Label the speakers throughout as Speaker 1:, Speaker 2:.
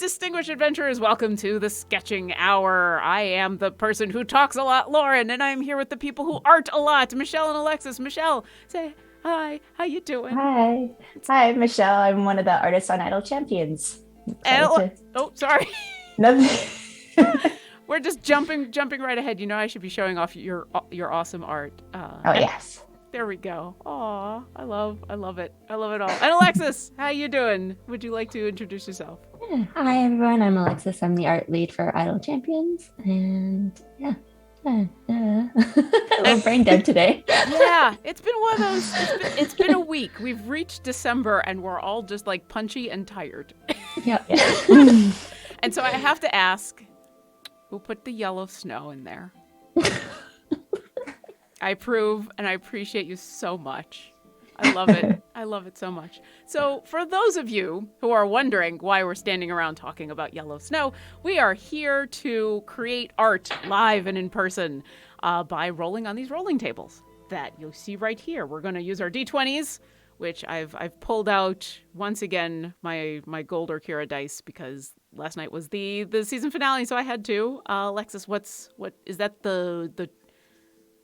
Speaker 1: distinguished adventurers, welcome to the Sketching Hour. I am the person who talks a lot, Lauren, and I'm here with the people who art a lot, Michelle and Alexis. Michelle, say hi. How you doing?
Speaker 2: Hi, Michelle. I'm one of the artists on Idle Champions.
Speaker 1: Oh, sorry.
Speaker 2: Nothing.
Speaker 1: We're just jumping right ahead. You know, I should be showing off your awesome art.
Speaker 2: Yes.
Speaker 1: There we go. Aw, I love it. I love it all. And Alexis, how you doing? Would you like to introduce yourself?
Speaker 3: Hi, everyone. I'm Alexis. I'm the art lead for Idle Champions. And yeah. A little brain dead today.
Speaker 1: Yeah, it's been one of those. It's been a week. We've reached December and we're all just like punchy and tired.
Speaker 3: Yeah.
Speaker 1: And so I have to ask, who put the yellow snow in there? I approve and I appreciate you so much. I love it. I love it so much. So for those of you who are wondering why we're standing around talking about yellow snow, we are here to create art live and in person by rolling on these rolling tables that you'll see right here. We're going to use our D20s, which I've pulled out once again my gold or Kira dice because last night was the season finale, so I had to. Alexis, what is that the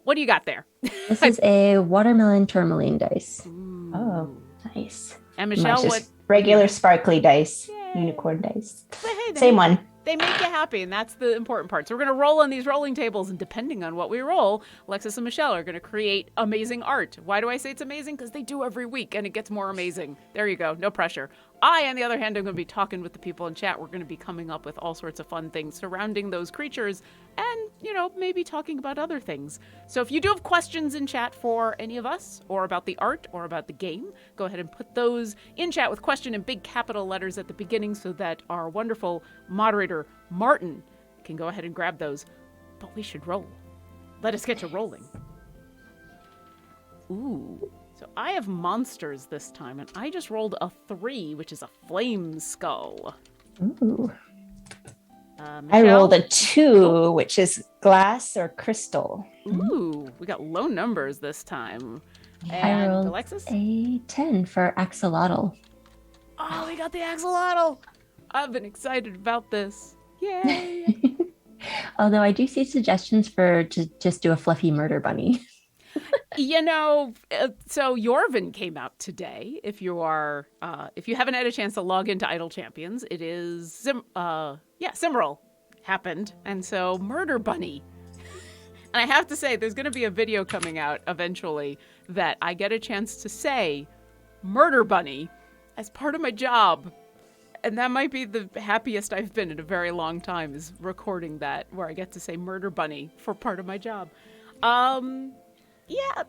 Speaker 1: what do you got there?
Speaker 3: This is a watermelon tourmaline dice.
Speaker 1: Ooh.
Speaker 2: Oh, nice.
Speaker 1: And Michelle, what?
Speaker 2: Regular sparkly dice,
Speaker 1: Yay.
Speaker 2: unicorn dice.
Speaker 1: But hey,
Speaker 2: Same one.
Speaker 1: They make you happy, and that's the important part. So we're going to roll on these rolling tables, and depending on what we roll, Alexis and Michelle are going to create amazing art. Why do I say it's amazing? Because they do every week, and it gets more amazing. There you go. No pressure. I, on the other hand, am going to be talking with the people in chat. We're going to be coming up with all sorts of fun things surrounding those creatures and, maybe talking about other things. So if you do have questions in chat for any of us or about the art or about the game, go ahead and put those in chat with question in big capital letters at the beginning so that our wonderful moderator, Martin, can go ahead and grab those. But we should roll. Let us get to rolling. Ooh. So I have monsters this time, and I just rolled a 3, which is a flame skull.
Speaker 3: Ooh.
Speaker 2: I rolled a 2, which is glass or crystal.
Speaker 1: Ooh, we got low numbers this time.
Speaker 3: I rolled
Speaker 1: Alexis?
Speaker 3: a 10 for Axolotl.
Speaker 1: Oh, we got the Axolotl. I've been excited about this. Yay.
Speaker 3: Although I do see suggestions to just do a fluffy murder bunny.
Speaker 1: So Yorvin came out today. If you haven't had a chance to log into Idle Champions, it is Cimmeral happened, and so Murder Bunny. And I have to say, there's going to be a video coming out eventually that I get a chance to say Murder Bunny as part of my job. And that might be the happiest I've been in a very long time, is recording that, where I get to say Murder Bunny for part of my job. Yeah,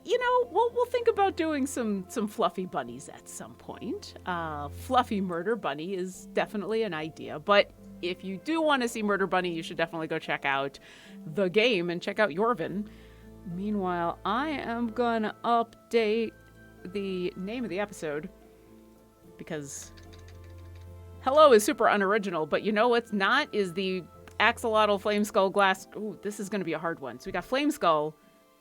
Speaker 1: we'll think about doing some fluffy bunnies at some point. Fluffy Murder Bunny is definitely an idea, but if you do want to see Murder Bunny, you should definitely go check out the game and check out Yorvin. Meanwhile, I am gonna update the name of the episode because Hello is super unoriginal, but you know what's not is the Axolotl Flame Skull Glass. Ooh, this is gonna be a hard one. So we got Flame Skull,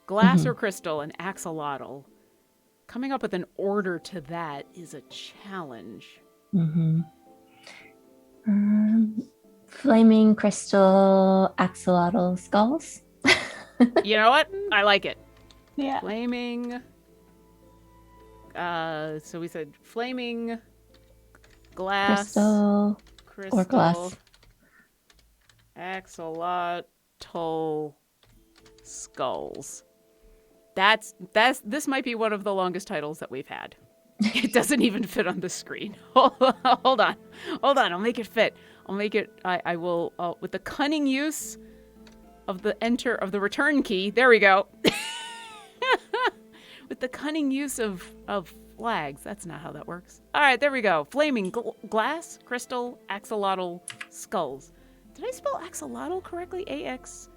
Speaker 1: Glass or Crystal, and Axolotl. Coming up with an order to that is a challenge.
Speaker 3: Mm-hmm. Flaming Crystal Axolotl Skulls.
Speaker 1: You know what? I like it.
Speaker 2: Yeah.
Speaker 1: Flaming. So we said flaming, glass,
Speaker 3: Crystal or glass.
Speaker 1: Axolotl skulls. This might be one of the longest titles that we've had. It doesn't even fit on the screen. Hold on. I'll make it fit. I will with the cunning use of the return key. There we go. With the cunning use of flags. That's not how that works. All right, there we go. Flaming glass, crystal, axolotl skulls. Did I spell axolotl correctly? AX.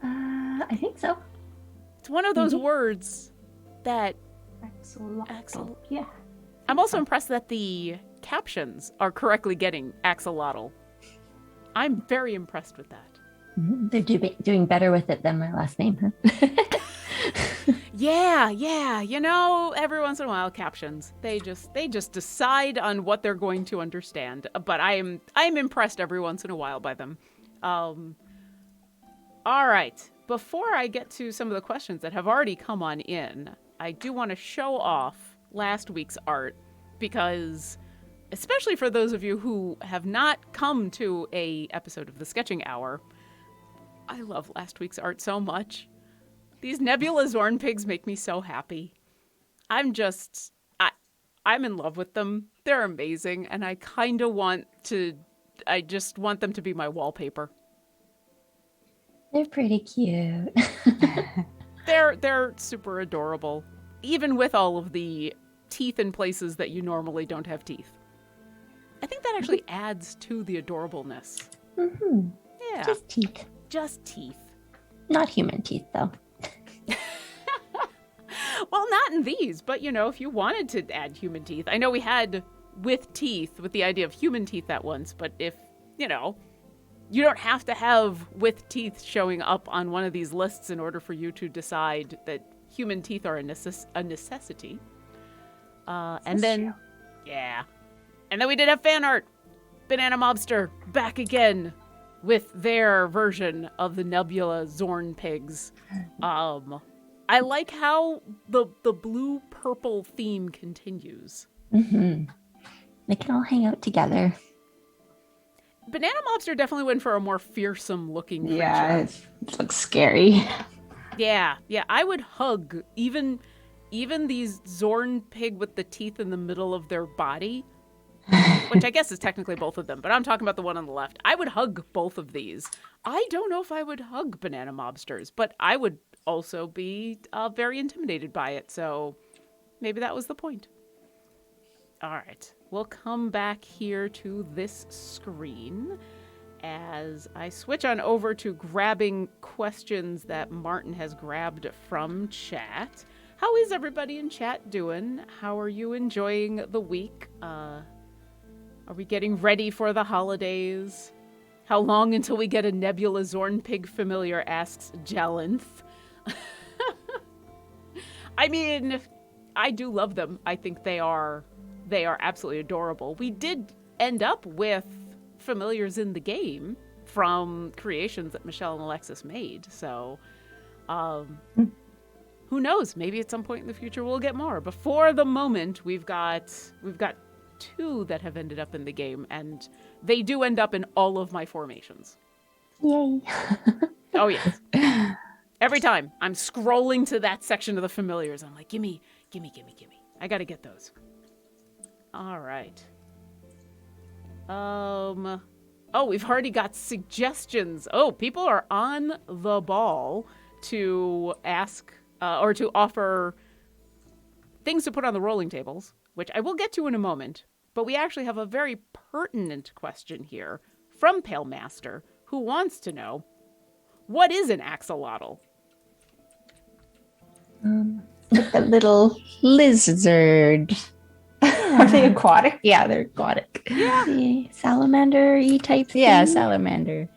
Speaker 3: I think so.
Speaker 1: It's one of those words that
Speaker 2: Axolotl. Yeah.
Speaker 1: I'm also impressed that the captions are correctly getting axolotl. I'm very impressed with that.
Speaker 3: They're doing better with it than my last name, huh?
Speaker 1: Yeah. You know, every once in a while, captions. They just decide on what they're going to understand. But I'm impressed every once in a while by them. All right. Before I get to some of the questions that have already come on in, I do want to show off last week's art because, especially for those of you who have not come to a episode of the Sketching Hour, I love last week's art so much. These Nebula Zorn pigs make me so happy. I'm in love with them. They're amazing, and I just want them to be my wallpaper.
Speaker 3: They're pretty cute.
Speaker 1: They're super adorable, even with all of the teeth in places that you normally don't have teeth. I think that actually adds to the adorableness.
Speaker 3: Mm-hmm.
Speaker 1: Yeah.
Speaker 3: Just teeth.
Speaker 1: Just teeth.
Speaker 3: Not human teeth, though.
Speaker 1: Well, not in these, but, you know, if you wanted to add human teeth. I know we had with teeth, with the idea of human teeth at once, but if, you know, you don't have to have with teeth showing up on one of these lists in order for you to decide that human teeth are a necessity. And then we did have fan art. Banana Mobster back again with their version of the Nebula Zorn pigs. I like how the blue-purple theme continues.
Speaker 3: Mm-hmm. They can all hang out together.
Speaker 1: Banana Mobster definitely went for a more fearsome-looking creature.
Speaker 2: Yeah, it looks scary.
Speaker 1: Yeah, I would hug even these Zorn pig with the teeth in the middle of their body, which I guess is technically both of them, but I'm talking about the one on the left. I would hug both of these. I don't know if I would hug Banana Mobsters, but I would also be very intimidated by it, so maybe that was the point. All right, we'll come back here to this screen as I switch on over to grabbing questions that Martin has grabbed from chat. How is everybody in chat doing? How are you enjoying the week? Are we getting ready for the holidays? How long until we get a Nebula Zorn pig familiar, asks Jalenth. I mean, I do love them. I think they are absolutely adorable. We did end up with familiars in the game from creations that Michelle and Alexis made. So, who knows? Maybe at some point in the future we'll get more. But for the moment, we've got 2 that have ended up in the game, and they do end up in all of my formations.
Speaker 3: Yay.
Speaker 1: Oh yes. Every time I'm scrolling to that section of the familiars, I'm like, gimme. I gotta get those. All right. Oh, we've already got suggestions. Oh, people are on the ball to ask or to offer things to put on the rolling tables, which I will get to in a moment. But we actually have a very pertinent question here from Pale Master, who wants to know, what is an axolotl?
Speaker 2: Like a little lizard. Are they aquatic? Yeah, they're aquatic.
Speaker 3: Yeah. Salamander-y type thing.
Speaker 2: Yeah, salamander.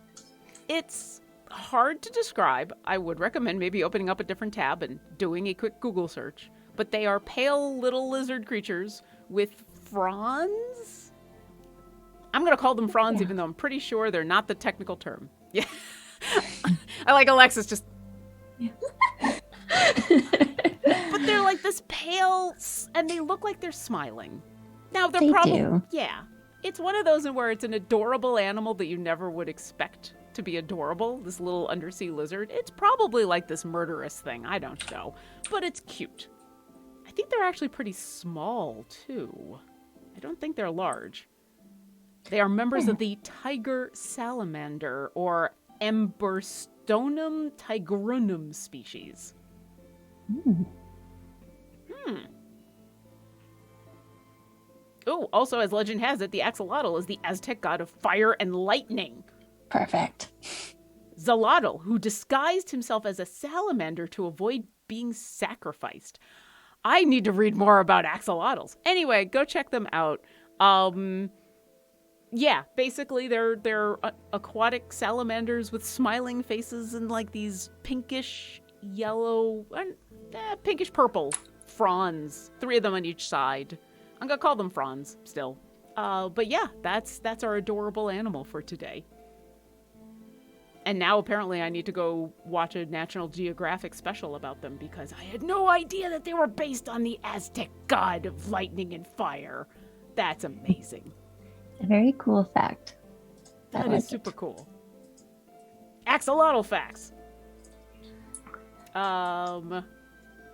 Speaker 1: It's hard to describe. I would recommend maybe opening up a different tab and doing a quick Google search. But they are pale little lizard creatures with fronds. I'm going to call them fronds, even though I'm pretty sure they're not the technical term. Yeah. I like Alexis just... But they're like this pale, and they look like they're smiling. Now, they're probably...
Speaker 3: do.
Speaker 1: Yeah. It's one of those where it's an adorable animal that you never would expect to be adorable, this little undersea lizard. It's probably like this murderous thing. I don't know. But it's cute. I think they're actually pretty small, too. I don't think they're large. They are members of the tiger salamander, or Emberstonum tigrinum species. Oh, also, as legend has it, the axolotl is the Aztec god of fire and lightning.
Speaker 3: Perfect.
Speaker 1: Xolotl, who disguised himself as a salamander to avoid being sacrificed. I need to read more about axolotls. Anyway, go check them out. Yeah, basically they're aquatic salamanders with smiling faces and like these pinkish yellow and pinkish purple fronds, 3 of them on each side. I'm gonna call them fronds still. But yeah, that's our adorable animal for today. And now apparently I need to go watch a National Geographic special about them because I had no idea that they were based on the Aztec god of lightning and fire. That's amazing.
Speaker 3: A very cool fact.
Speaker 1: That is super cool. Axolotl Facts.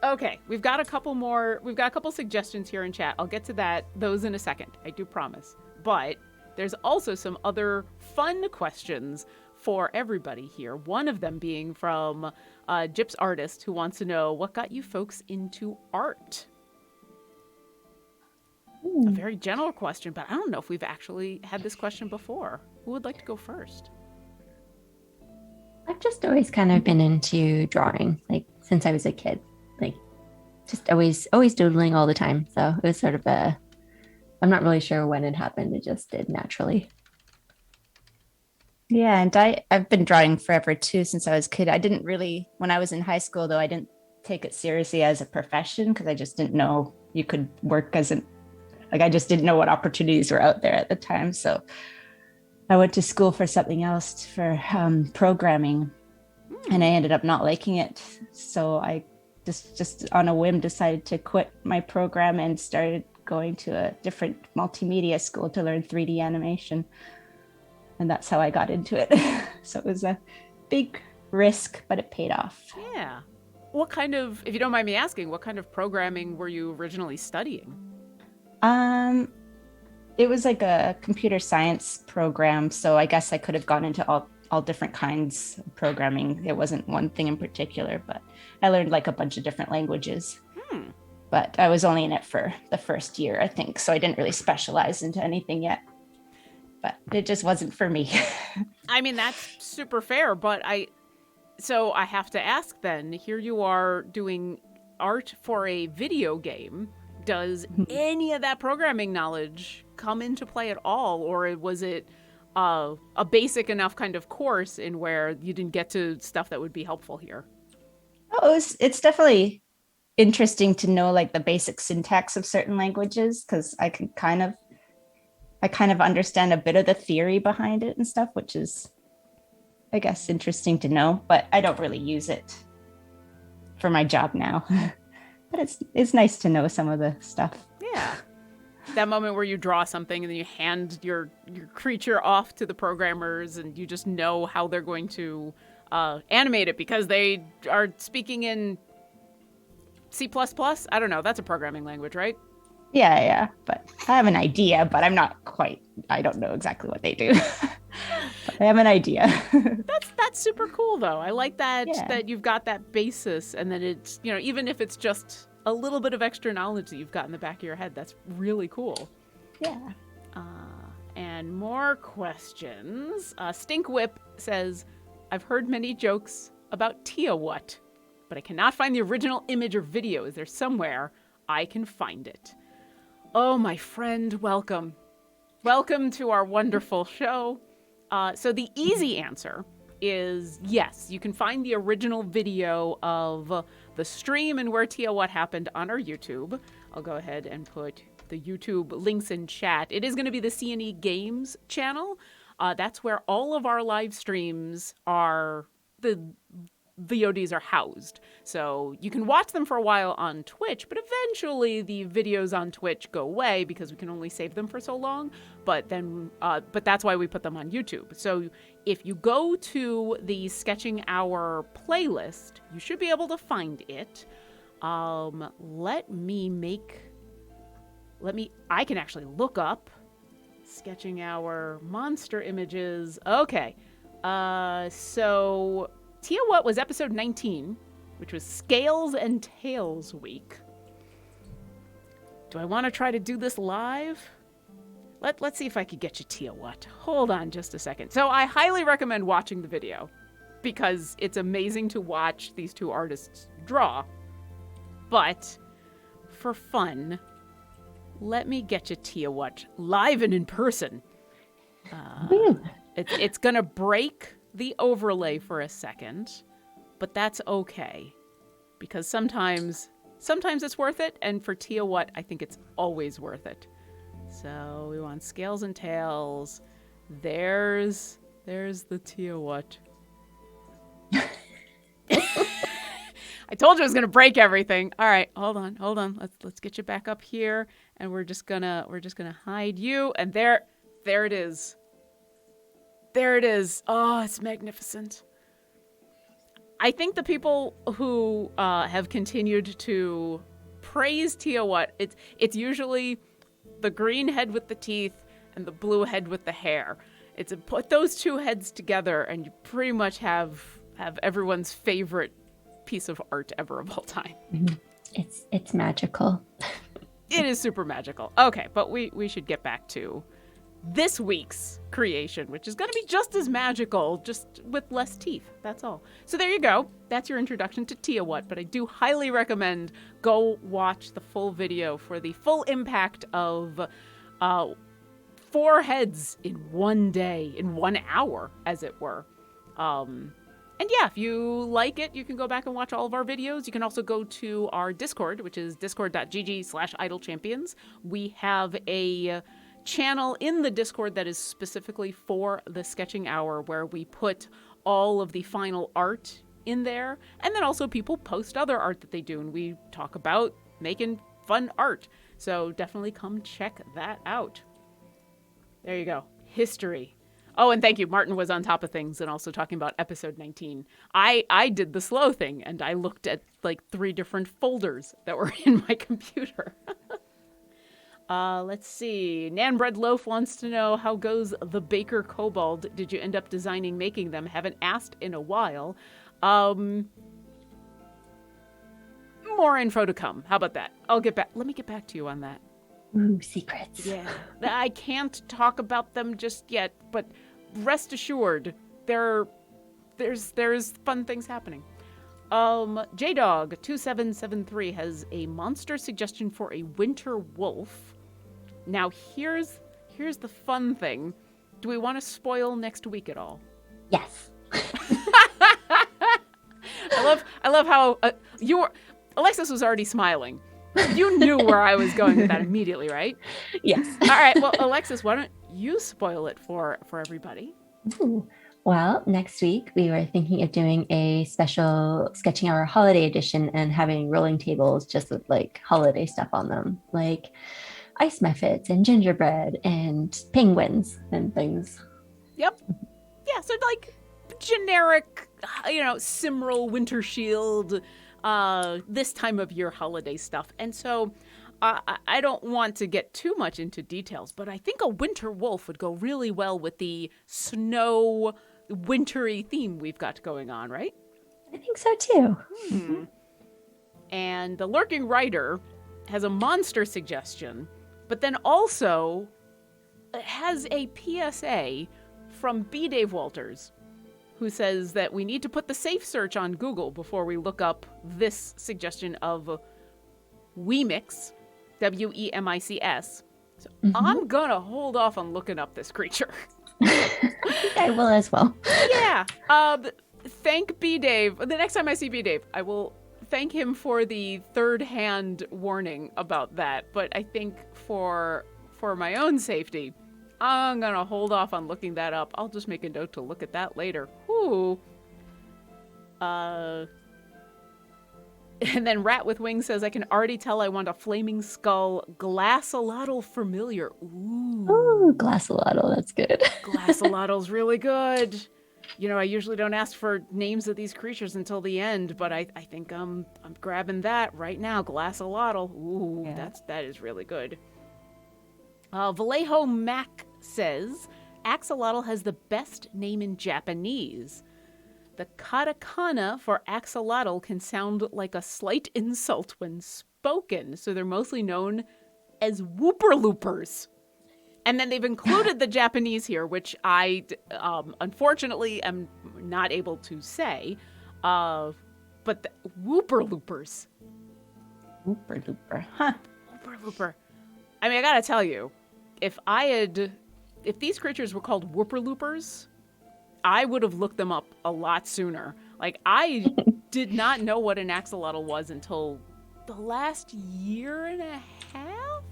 Speaker 1: Okay, we've got a couple suggestions here in chat. I'll get to those in a second, I do promise. But there's also some other fun questions for everybody here. One of them being from Gyps Artist, who wants to know what got you folks into art. A very general question, but I don't know if we've actually had this question before. Who would like to go first?
Speaker 3: I've just always kind of been into drawing, like since I was a kid. Like just always doodling all the time. So it was sort of I'm not really sure when it happened. It just did naturally.
Speaker 2: Yeah, and I've been drawing forever too since I was a kid. I didn't really, when I was in high school though, I didn't take it seriously as a profession because I just didn't know you could work I just didn't know what opportunities were out there at the time. So I went to school for something else, for programming, and I ended up not liking it. So I just on a whim decided to quit my program and started going to a different multimedia school to learn 3D animation. And that's how I got into it. So it was a big risk, but it paid off.
Speaker 1: Yeah. What kind of, if you don't mind me asking, what kind of programming were you originally studying?
Speaker 2: It was like a computer science program. So I guess I could have gone into all different kinds of programming. It wasn't one thing in particular, but I learned like a bunch of different languages. But I was only in it for the first year, I think. So I didn't really specialize into anything yet. But it just wasn't for me.
Speaker 1: I mean, that's super fair, but so I have to ask then, here you are doing art for a video game. Does any of that programming knowledge come into play at all? Or was it a basic enough kind of course in where you didn't get to stuff that would be helpful here?
Speaker 2: Oh, it's definitely interesting to know like the basic syntax of certain languages because I kind of understand a bit of the theory behind it and stuff, which is, I guess, interesting to know, but I don't really use it for my job now. But it's nice to know some of the stuff.
Speaker 1: Yeah. That moment where you draw something and then you hand your creature off to the programmers and you just know how they're going to animate it because they are speaking in C++. I don't know. That's a programming language, right?
Speaker 2: Yeah. But I have an idea, but I don't know exactly what they do. But I have an idea.
Speaker 1: That's super cool though. I like that you've got that basis and then it's, even if it's just a little bit of extra knowledge that you've got in the back of your head, that's really cool.
Speaker 2: Yeah.
Speaker 1: And more questions. Stink Whip says, I've heard many jokes about Tia What, but I cannot find the original image or video. Is there somewhere I can find it? Oh, my friend, welcome. Welcome to our wonderful show. So the easy answer is yes, you can find the original video of the stream and where Tia What happened on our YouTube. I'll go ahead and put the YouTube links in chat. It is going to be the C&E Games channel. That's where all of our live streams are, the VODs are housed. So you can watch them for a while on Twitch, but eventually the videos on Twitch go away because we can only save them for so long. But that's why we put them on YouTube. So if you go to the Sketching Hour playlist, you should be able to find it. I can actually look up Sketching Hour monster images. Okay. So Tia What was episode 19, which was Scales and Tails week. Do I want to try to do this live? Let's see if I could get you Tia What. Hold on just a second. So I highly recommend watching the video because it's amazing to watch these two artists draw. But for fun, let me get you Tia What live and in person. It's going to break the overlay for a second, but that's okay. because sometimes it's worth it, and for Tiawat, I think it's always worth it. So we want scales and tails. There's the Tiawat. I told you I was gonna break everything. All right, hold on. Let's get you back up here, and we're just gonna hide you. And there it is. There it is. Oh, it's magnificent. I think the people who have continued to praise Tiawat, it's usually the green head with the teeth and the blue head with the hair. Put those two heads together, and you pretty much have everyone's favorite piece of art ever of all time.
Speaker 3: It's magical.
Speaker 1: It is super magical. Okay, but we should get back to this week's creation, which is going to be just as magical, just with less teeth. That's all. So there you go. That's your introduction to Tiawat, but I do highly recommend go watch the full video for the full impact of 4 heads in one day, in 1 hour, as it were. And yeah, if you like it, you can go back and watch all of our videos. You can also go to our Discord, which is discord.gg/idlechampions. We have a channel in the Discord that is specifically for the sketching hour, where we put all of the final art in there. And then also people post other art that they do, and we talk about making fun art. So definitely come check that out. There you go. History. Oh, and thank you. Martin was on top of things and also talking about episode 19. I did the slow thing, and I looked at like 3 different folders that were in my computer. Let's see. Nanbread Loaf wants to know, how goes the Baker Kobold? Did you end up designing making them? Haven't asked in a while. More info to come. How about that? I'll get back. Let me get back to you on that.
Speaker 3: Ooh, secrets.
Speaker 1: Yeah. I can't talk about them just yet, but rest assured, there's fun things happening. JDog2773 has a monster suggestion for a winter wolf. Now here's the fun thing. Do we want to spoil next week at all?
Speaker 3: Yes.
Speaker 1: I love how Alexis was already smiling. You knew where I was going with that immediately, right?
Speaker 3: Yes.
Speaker 1: All right. Well, Alexis, why don't you spoil it for everybody?
Speaker 3: Ooh. Well, next week we were thinking of doing a special sketching hour holiday edition and having rolling tables just with like holiday stuff on them, like ice muffets and gingerbread and penguins and things.
Speaker 1: Yep. Yeah. So like generic, Simrel, Winter Shield, this time of year holiday stuff. And so I don't want to get too much into details, but I think a winter wolf would go really well with the snow wintry theme we've got going on, right?
Speaker 3: I think so too.
Speaker 1: Mm-hmm. And the Lurking Writer has a monster suggestion, but then also has a PSA from B. Dave Walters, who says that we need to put the safe search on Google before we look up this suggestion of Wemics, Wemics. So I'm gonna hold off on looking up this creature.
Speaker 3: I will as well.
Speaker 1: Yeah. Thank B. Dave. The next time I see B. Dave, I will thank him for the third-hand warning about that. But I think for my own safety, I'm gonna hold off on looking that up. I'll just make a note to look at that later. Ooh. And then Rat with Wings says, I can already tell I want a flaming skull Glassolotl familiar.
Speaker 3: Ooh, Glassolotl, that's good.
Speaker 1: Glassolotl's really good. I usually don't ask for names of these creatures until the end, but I think I'm grabbing that right now. Glassolotl. Ooh, yeah. That is really good. Vallejo Mac says, Axolotl has the best name in Japanese. The katakana for axolotl can sound like a slight insult when spoken, so they're mostly known as whooperloopers. And then they've included the Japanese here, which I unfortunately am not able to say, but the whooperloopers.
Speaker 2: Whooperlooper, huh?
Speaker 1: Whooperlooper. I mean, I gotta tell you, if these creatures were called whooperloopers, I would have looked them up a lot sooner. Like, I did not know what an axolotl was until the last year and a half.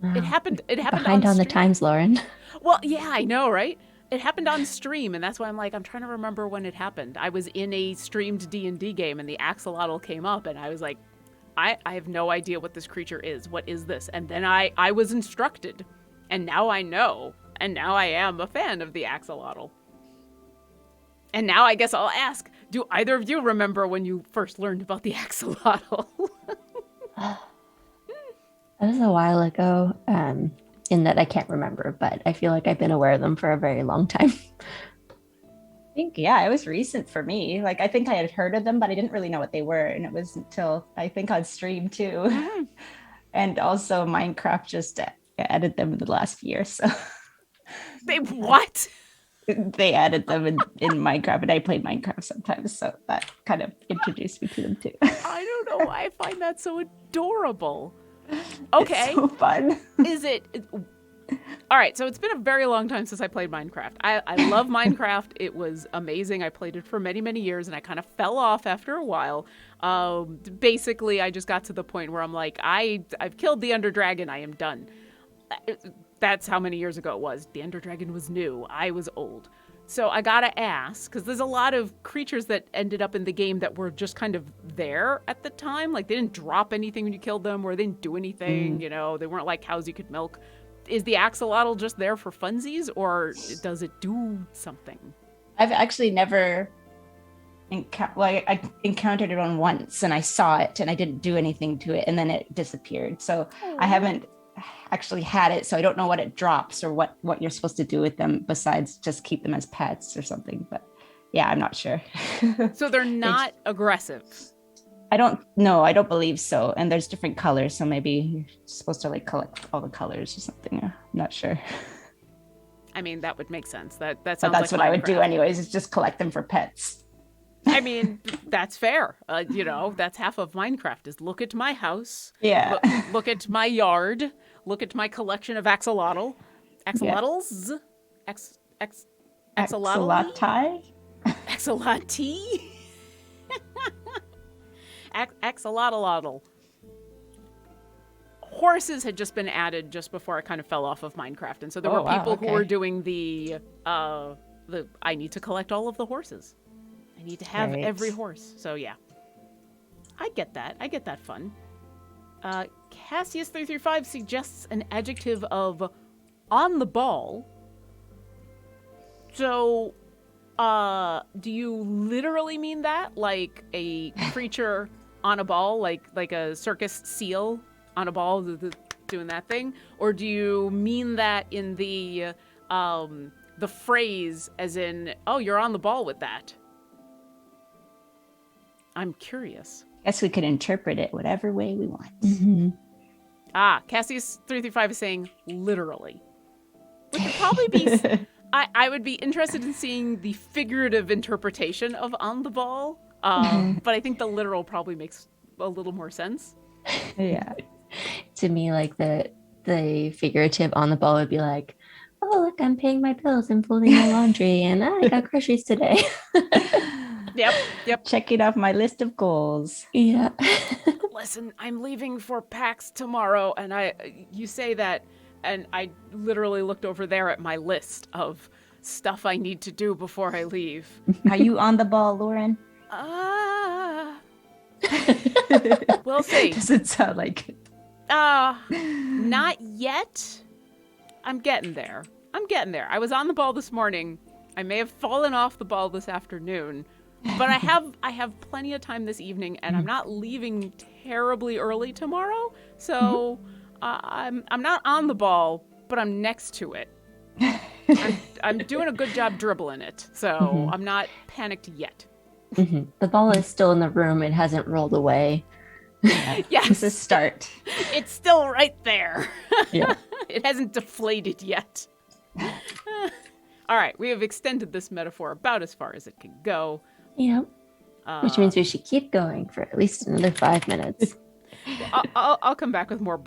Speaker 3: Wow.
Speaker 1: It happened
Speaker 3: Behind on the
Speaker 1: stream.
Speaker 3: times, Lauren.
Speaker 1: Well, yeah, I know, right? It happened on stream, and that's why I'm trying to remember when it happened. I was in a streamed D&D game, and the axolotl came up, and I was like, I have no idea what this creature is. What is this? And then I was instructed, and now I know, and now I am a fan of the axolotl. And now I guess I'll ask, do either of you remember when you first learned about the axolotl?
Speaker 3: That was a while ago, in that I can't remember, but I feel like I've been aware of them for a very long time.
Speaker 2: I think, yeah, it was recent for me. Like, I think I had heard of them, but I didn't really know what they were. And it was until I think on stream too. And also Minecraft just added them in the last year. So
Speaker 1: They what?
Speaker 2: they added them in Minecraft, and I played Minecraft sometimes. So that kind of introduced me to them too.
Speaker 1: I don't know why I find that so adorable. Okay.
Speaker 2: It's so fun.
Speaker 1: Is it... All right, so it's been a very long time since I played Minecraft. I love Minecraft. It was amazing. I played it for many, many years, and I kind of fell off after a while. Basically, I just got to the point where I'm like, I've killed the Ender Dragon. I am done. That's how many years ago it was. The Ender Dragon was new. I was old. So I gotta ask, because there's a lot of creatures that ended up in the game that were just kind of there at the time. Like, they didn't drop anything when you killed them, or they didn't do anything, you know. They weren't like cows you could milk. Is the axolotl just there for funsies, or does it do something?
Speaker 2: I've actually never I encountered it on once, and I saw it, and I didn't do anything to it, and then it disappeared. So I haven't actually had it, so I don't know what it drops or what you're supposed to do with them besides just keep them as pets or something. But yeah, I'm not sure.
Speaker 1: So they're not aggressive.
Speaker 2: I don't know. I don't believe so. And there's different colors, so maybe you're supposed to like collect all the colors or something. I'm not sure.
Speaker 1: I mean, that would make sense. That sounds
Speaker 2: But that's
Speaker 1: like
Speaker 2: what I would do
Speaker 1: Minecraft.
Speaker 2: anyways, is just collect them for pets.
Speaker 1: I mean, that's fair. You know, that's half of Minecraft is look at my house.
Speaker 2: Yeah.
Speaker 1: Look at my yard. Look at my collection of axolotls. Axolotl?
Speaker 2: Axolotl?
Speaker 1: Axolotl? Axolotl. Horses had just been added just before I kind of fell off of Minecraft, and so there were people who were doing the I need to collect all of the horses. I need to have every horse. So yeah, I get that. I get that fun. Cassius335 suggests an adjective of on the ball. So, do you literally mean that? Like a creature on a ball, like a circus seal on a ball doing that thing? Or do you mean that in the phrase as in, oh, you're on the ball with that? I'm curious.
Speaker 2: Guess we could interpret it whatever way we want.
Speaker 3: Mm-hmm.
Speaker 1: Cassius335 is saying literally. Which would probably be... I would be interested in seeing the figurative interpretation of on the ball, but I think the literal probably makes a little more sense.
Speaker 2: Yeah.
Speaker 3: To me, like the figurative on the ball would be like, oh, look, I'm paying my bills and folding my laundry, and I got groceries today.
Speaker 1: Yep.
Speaker 2: Checking off my list of goals.
Speaker 3: Yeah.
Speaker 1: Listen, I'm leaving for PAX tomorrow, and you say that, and I literally looked over there at my list of stuff I need to do before I leave.
Speaker 2: Are you on the ball, Lauren?
Speaker 1: We'll see.
Speaker 2: Doesn't sound like it.
Speaker 1: Not yet. I'm getting there. I was on the ball this morning. I may have fallen off the ball this afternoon, but I have plenty of time this evening, and I'm not leaving terribly early tomorrow. So I'm not on the ball, but I'm next to it. I'm doing a good job dribbling it, so I'm not panicked yet.
Speaker 3: The ball is still in the room. It hasn't rolled away.
Speaker 1: Yes,
Speaker 2: It's a start.
Speaker 1: it's still right there.
Speaker 3: Yeah.
Speaker 1: It hasn't deflated yet. All right, we have extended this metaphor about as far as it can go.
Speaker 3: Yeah. Which means we should keep going for at least another 5 minutes.
Speaker 1: I'll come back with more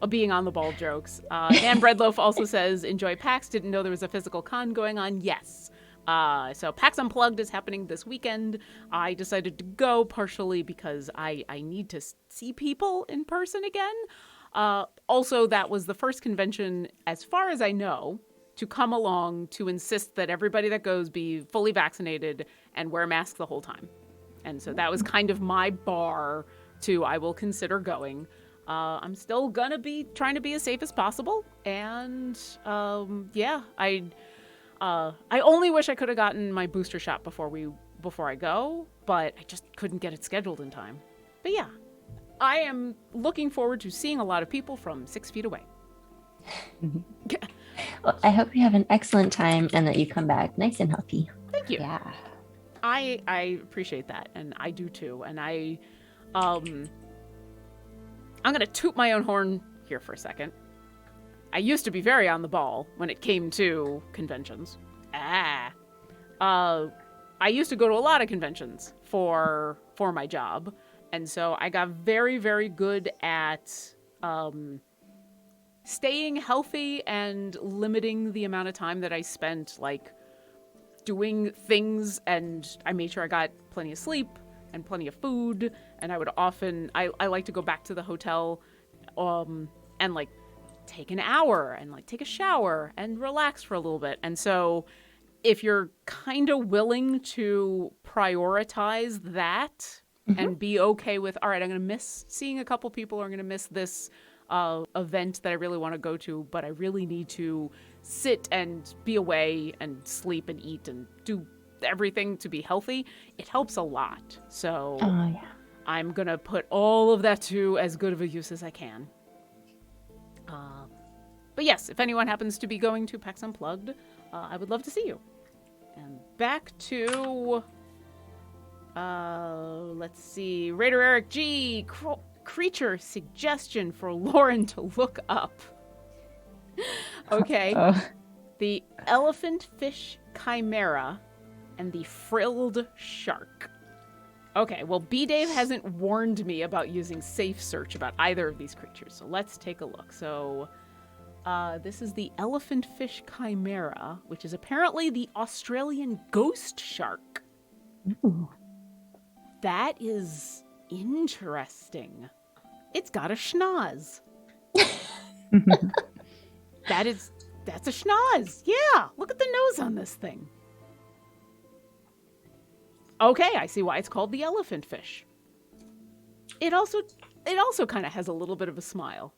Speaker 1: being on the ball jokes. Anne Breadloaf also says, enjoy PAX. Didn't know there was a physical con going on. Yes. So PAX Unplugged is happening this weekend. I decided to go partially because I need to see people in person again. Also, that was the first convention, as far as I know, to come along to insist that everybody that goes be fully vaccinated and wear masks the whole time. And so that was kind of my bar to I will consider going. I'm still gonna be trying to be as safe as possible. And I only wish I could have gotten my booster shot before I go, but I just couldn't get it scheduled in time. But yeah, I am looking forward to seeing a lot of people from 6 feet away.
Speaker 3: Well, I hope you have an excellent time and that you come back nice and healthy.
Speaker 1: Thank you.
Speaker 2: Yeah.
Speaker 1: I appreciate that, and I do too. And I'm gonna toot my own horn here for a second. I used to be very on the ball when it came to conventions. I used to go to a lot of conventions for my job, and so I got very, very good at staying healthy and limiting the amount of time that I spent like doing things, and I made sure I got plenty of sleep and plenty of food, and I would often I like to go back to the hotel and like take an hour and like take a shower and relax for a little bit. And so if you're kind of willing to prioritize that and be okay with, all right, I'm going to miss seeing a couple people, or I'm going to miss this event that I really want to go to, but I really need to sit and be away and sleep and eat and do everything to be healthy, it helps a lot. So I'm going to put all of that to as good of a use as I can. But yes, if anyone happens to be going to PAX Unplugged, I would love to see you. And back to, let's see, Raider Eric G, creature suggestion for Lauren to look up. Okay. The elephant fish chimera and the frilled shark. Okay, well, B-Dave hasn't warned me about using safe search about either of these creatures, so let's take a look. So this is the elephant fish chimera, which is apparently the Australian ghost shark.
Speaker 2: Ooh.
Speaker 1: That is interesting. It's got a schnoz. That's a schnoz. Yeah, look at the nose on this thing. Okay, I see why it's called the elephant fish. It also kind of has a little bit of a smile.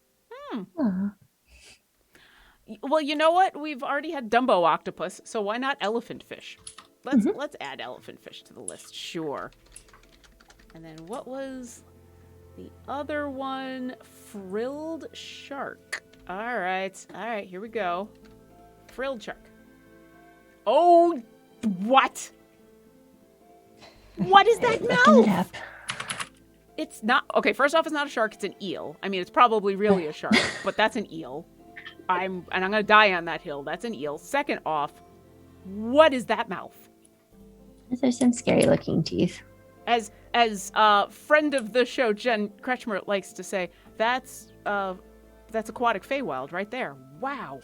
Speaker 1: Well, you know what? We've already had Dumbo octopus, so why not elephant fish? Let's add elephant fish to the list. Sure. And then what was the other one? Frilled shark. All right, here we go. Frilled shark. Oh, what? What is that mouth? It's not, okay, first off, it's not a shark, it's an eel. I mean, it's probably really a shark, but that's an eel. I'm gonna die on that hill. That's an eel. Second off, what is that mouth?
Speaker 3: Those are some scary looking teeth.
Speaker 1: As friend of the show, Jen Kretschmer, likes to say, that's aquatic Feywild right there. Wow.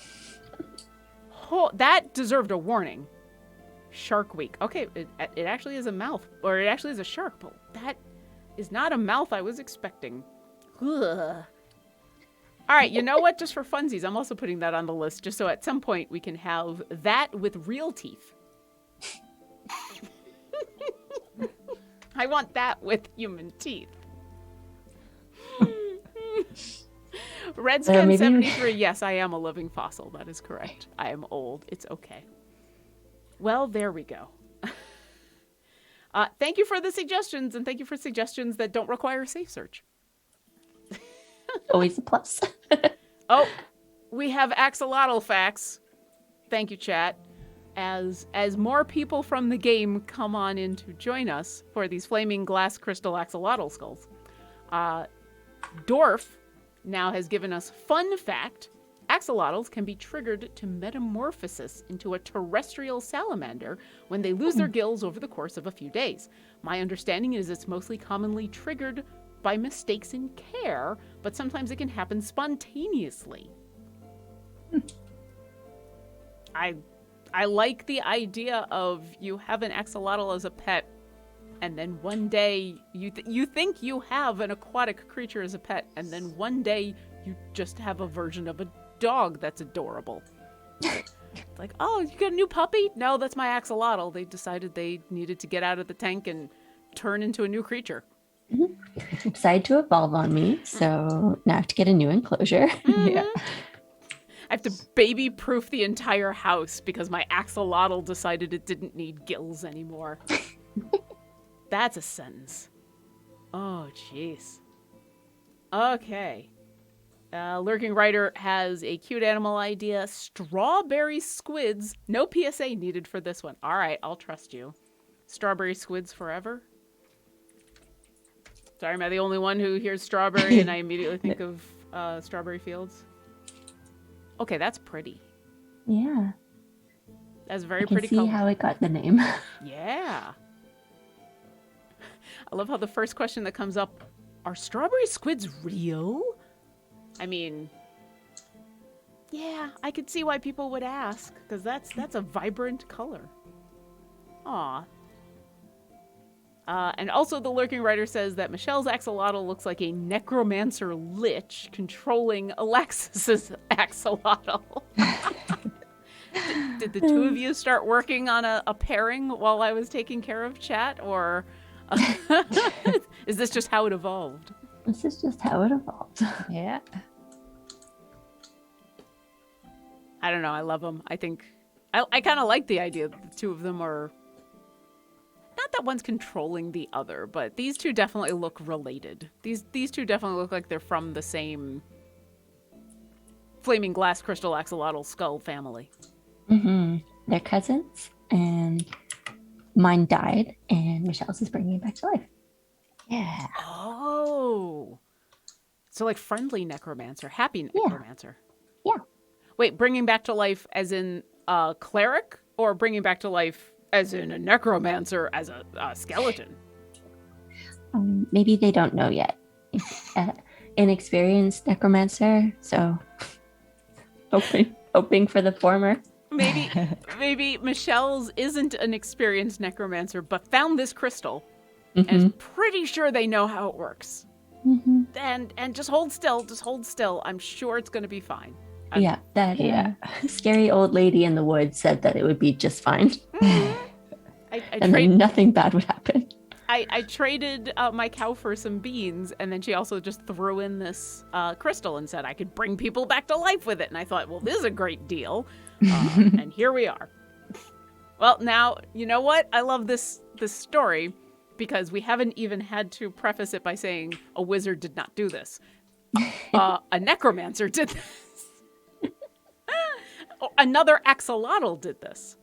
Speaker 1: Oh, that deserved a warning. Shark Week. Okay, it actually is a mouth, or it actually is a shark, but that is not a mouth I was expecting. Ugh. All right, you know what? Just for funsies, I'm also putting that on the list, just so at some point we can have that with real teeth. I want that with human teeth. Redskin 73, yes, I am a living fossil. That is correct. I am old. It's okay. Well, there we go. Thank you for the suggestions, and thank you for suggestions that don't require a safe search.
Speaker 3: Always a plus.
Speaker 1: Oh, we have Axolotl Facts. Thank you, chat. As more people from the game come on in to join us for these flaming glass crystal axolotl skulls, Dorf now has given us fun fact. Axolotls can be triggered to metamorphosis into a terrestrial salamander when they lose their gills over the course of a few days. My understanding is it's mostly commonly triggered by mistakes in care, but sometimes it can happen spontaneously. I like the idea of you have an axolotl as a pet, and then one day you think you have an aquatic creature as a pet, and then one day you just have a version of a dog that's adorable. It's like, oh, you got a new puppy? No, that's my axolotl. They decided they needed to get out of the tank and turn into a new creature.
Speaker 3: Decided to evolve on me, so now I have to get a new enclosure.
Speaker 2: Yeah.
Speaker 1: I have to baby-proof the entire house because my axolotl decided it didn't need gills anymore. That's a sentence. Oh, jeez. Okay. Lurking Writer has a cute animal idea. Strawberry squids. No PSA needed for this one. All right, I'll trust you. Strawberry squids forever? Sorry, am I the only one who hears strawberry and I immediately think of strawberry fields? Okay, that's pretty.
Speaker 3: Yeah.
Speaker 1: That's very
Speaker 3: I can
Speaker 1: pretty
Speaker 3: see
Speaker 1: color.
Speaker 3: how it got the name.
Speaker 1: Yeah. I love how the first question that comes up, are strawberry squids real? I mean, yeah, I could see why people would ask, because that's a vibrant color. Aw. And also the Lurking Writer says that Michelle's axolotl looks like a necromancer lich controlling Alexis's axolotl. Did the two of you start working on a pairing while I was taking care of chat, or is this just how it evolved?
Speaker 3: This is just how it evolved.
Speaker 2: Yeah.
Speaker 1: I don't know. I love them. I think I kind of like the idea that the two of them are not that one's controlling the other, but these two definitely look related. These two definitely look like they're from the same flaming glass crystal axolotl skull family.
Speaker 3: Mm-hmm. They're cousins, and mine died, and Michelle's is bringing it back to life. Yeah.
Speaker 1: Oh, so like friendly necromancer, happy necromancer.
Speaker 3: Yeah.
Speaker 1: Wait, bringing back to life as in a cleric, or bringing back to life as in a necromancer as a skeleton?
Speaker 3: Maybe they don't know yet. Inexperienced necromancer, so hoping for the former.
Speaker 1: Maybe Michelle's isn't an experienced necromancer, but found this crystal
Speaker 3: Mm-hmm.
Speaker 1: and is pretty sure they know how it works.
Speaker 3: Mm-hmm.
Speaker 1: And just hold still. I'm sure it's going to be fine.
Speaker 3: Yeah, that scary old lady in the woods said that it would be just fine. Then nothing bad would happen.
Speaker 1: I traded my cow for some beans, and then she also just threw in this crystal and said I could bring people back to life with it. And I thought, well, this is a great deal. And here we are. Well, now, you know what? I love this story because we haven't even had to preface it by saying a wizard did not do this. A necromancer did this. Another axolotl did this.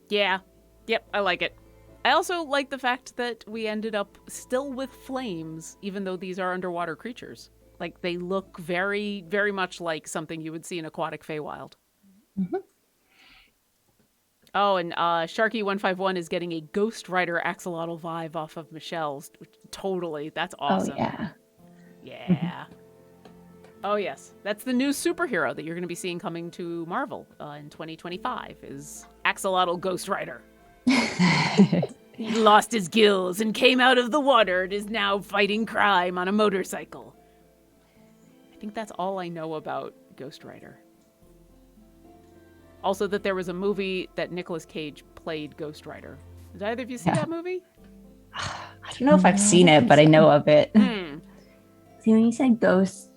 Speaker 1: Yeah. Yep, I like it. I also like the fact that we ended up still with flames, even though these are underwater creatures. Like, they look very, very much like something you would see in aquatic Feywild.
Speaker 3: Mm-hmm.
Speaker 1: Oh, and Sharky151 is getting a Ghost Rider axolotl vibe off of Michelle's. Totally. That's awesome.
Speaker 3: Oh, yeah.
Speaker 1: Yeah. Oh, yes. That's the new superhero that you're going to be seeing coming to Marvel in 2025 is Axolotl Ghost Rider. He lost his gills and came out of the water and is now fighting crime on a motorcycle. I think that's all I know about Ghost Rider. Also that there was a movie that Nicolas Cage played Ghost Rider. Did either of you see that movie?
Speaker 2: I don't know if I've seen it, but I know of it.
Speaker 3: See, when you said Ghost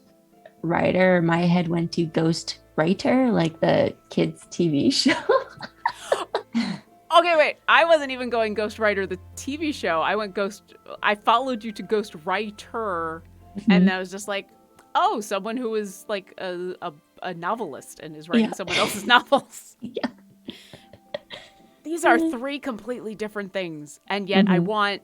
Speaker 3: Rider, my head went to Ghost Writer, like the kids' TV show.
Speaker 1: Okay, wait. I wasn't even going Ghost Rider, the TV show. I followed you to Ghost Writer, and I was just like, oh, someone who is like a novelist and is writing someone else's novels.
Speaker 3: Yeah.
Speaker 1: These are three completely different things, and yet I want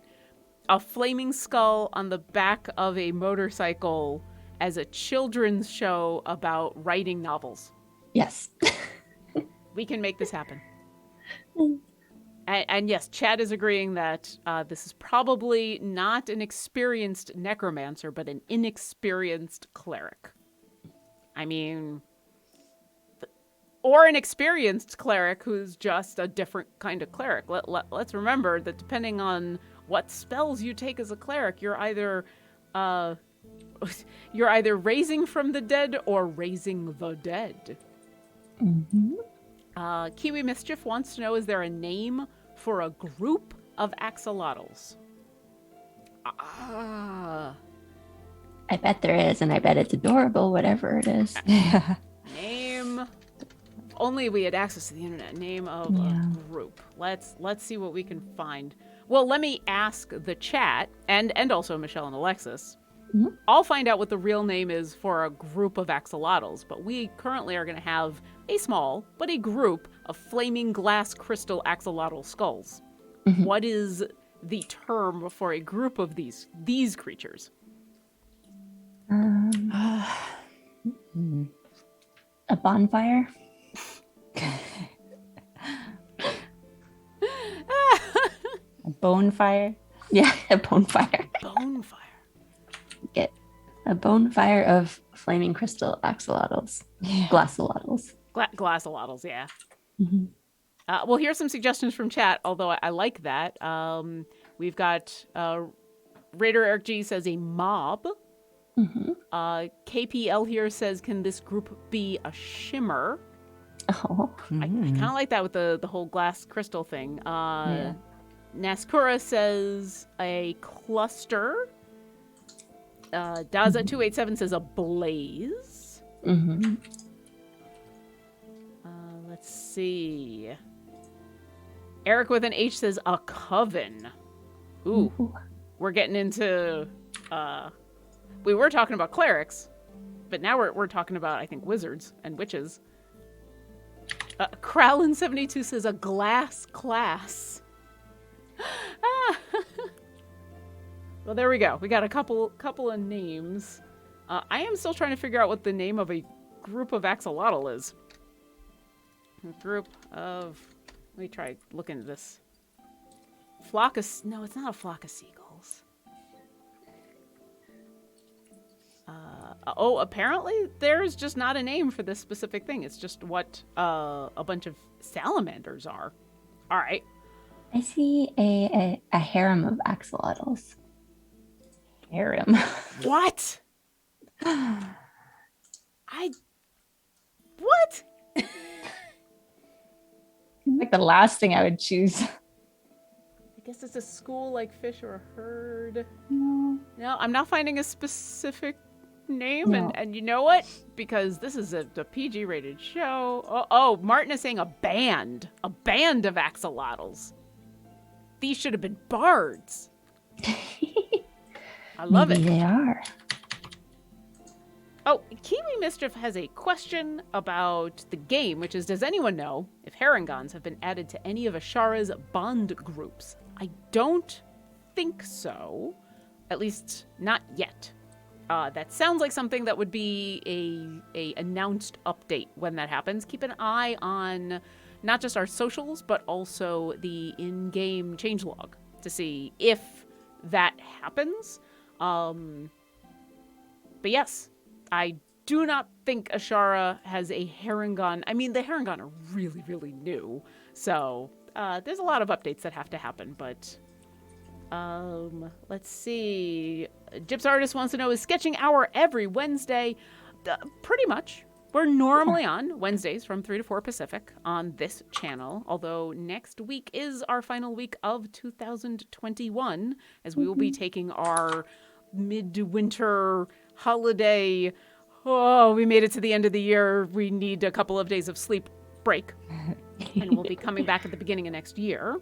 Speaker 1: a flaming skull on the back of a motorcycle as a children's show about writing novels.
Speaker 3: Yes.
Speaker 1: We can make this happen. And yes, Chad is agreeing that this is probably not an experienced necromancer, but an inexperienced cleric. I mean, Or an experienced cleric who's just a different kind of cleric. Let's remember that depending on what spells you take as a cleric, you're either raising from the dead or raising the dead.
Speaker 3: Mm-hmm.
Speaker 1: Kiwi Mischief wants to know, is there a name for a group of axolotls?
Speaker 3: I bet there is, and I bet it's adorable, whatever it is.
Speaker 1: Name. Only we had access to the internet. Name of a group. Let's see what we can find. Well, let me ask the chat and also Michelle and Alexis.
Speaker 3: Mm-hmm.
Speaker 1: I'll find out what the real name is for a group of axolotls, but we currently are going to have a small but a group of flaming glass crystal axolotl skulls.
Speaker 3: Mm-hmm.
Speaker 1: What is the term for a group of these creatures?
Speaker 3: A bonfire?
Speaker 2: A bonfire?
Speaker 3: Yeah, a bonfire.
Speaker 1: Bonfire.
Speaker 3: Get a bonfire of flaming crystal axolotls.
Speaker 2: Yeah.
Speaker 3: Glassolotls.
Speaker 1: Glassolotls, yeah.
Speaker 3: Mm-hmm.
Speaker 1: Well, here's some suggestions from chat, although I like that. We've got Raider Eric G says a mob.
Speaker 3: Mm-hmm.
Speaker 1: KPL here says, can this group be a shimmer?
Speaker 3: Oh.
Speaker 1: I kind of like that with the whole glass crystal thing. Naskura says a cluster. Daza287 says a blaze.
Speaker 3: Mm-hmm.
Speaker 1: Let's see. Eric with an H says a coven. Ooh. We're getting into... we were talking about clerics, but now we're talking about, I think, wizards and witches. Crowlin72 says a glass class. Well, there we go. We got a couple of names. I am still trying to figure out what the name of a group of axolotl is. A group of... Let me try looking at this. Flock of... No, it's not a flock of seagulls. Apparently there's just not a name for this specific thing. It's just what a bunch of salamanders are. All right.
Speaker 3: I see a harem of axolotls.
Speaker 2: Harem.
Speaker 1: What? What?
Speaker 2: Like the last thing I would choose.
Speaker 1: I guess it's a school like fish or a herd.
Speaker 2: No.
Speaker 1: No, I'm not finding a specific name.
Speaker 2: No.
Speaker 1: And you know what? Because this is a PG rated show. Oh, Martin is saying a band of axolotls. These should have been bards. I love
Speaker 3: Maybe
Speaker 1: it.
Speaker 3: They are.
Speaker 1: Oh, Kiwi Mischief has a question about the game, which is, does anyone know if Herringons have been added to any of Ashara's bond groups? I don't think so. At least not yet. That sounds like something that would be a announced update when that happens. Keep an eye on not just our socials, but also the in-game changelog to see if that happens. But yes, I do not think Ashara has a Herringon. I mean, the Herringon are really, really new. So there's a lot of updates that have to happen, but let's see. Gyps Artist wants to know, is Sketching Hour every Wednesday? Pretty much. We're normally on Wednesdays from 3 to 4 Pacific on this channel, although next week is our final week of 2021, as we will be taking our midwinter holiday. Oh, we made it to the end of the year. We need a couple of days of sleep break, and we'll be coming back at the beginning of next year.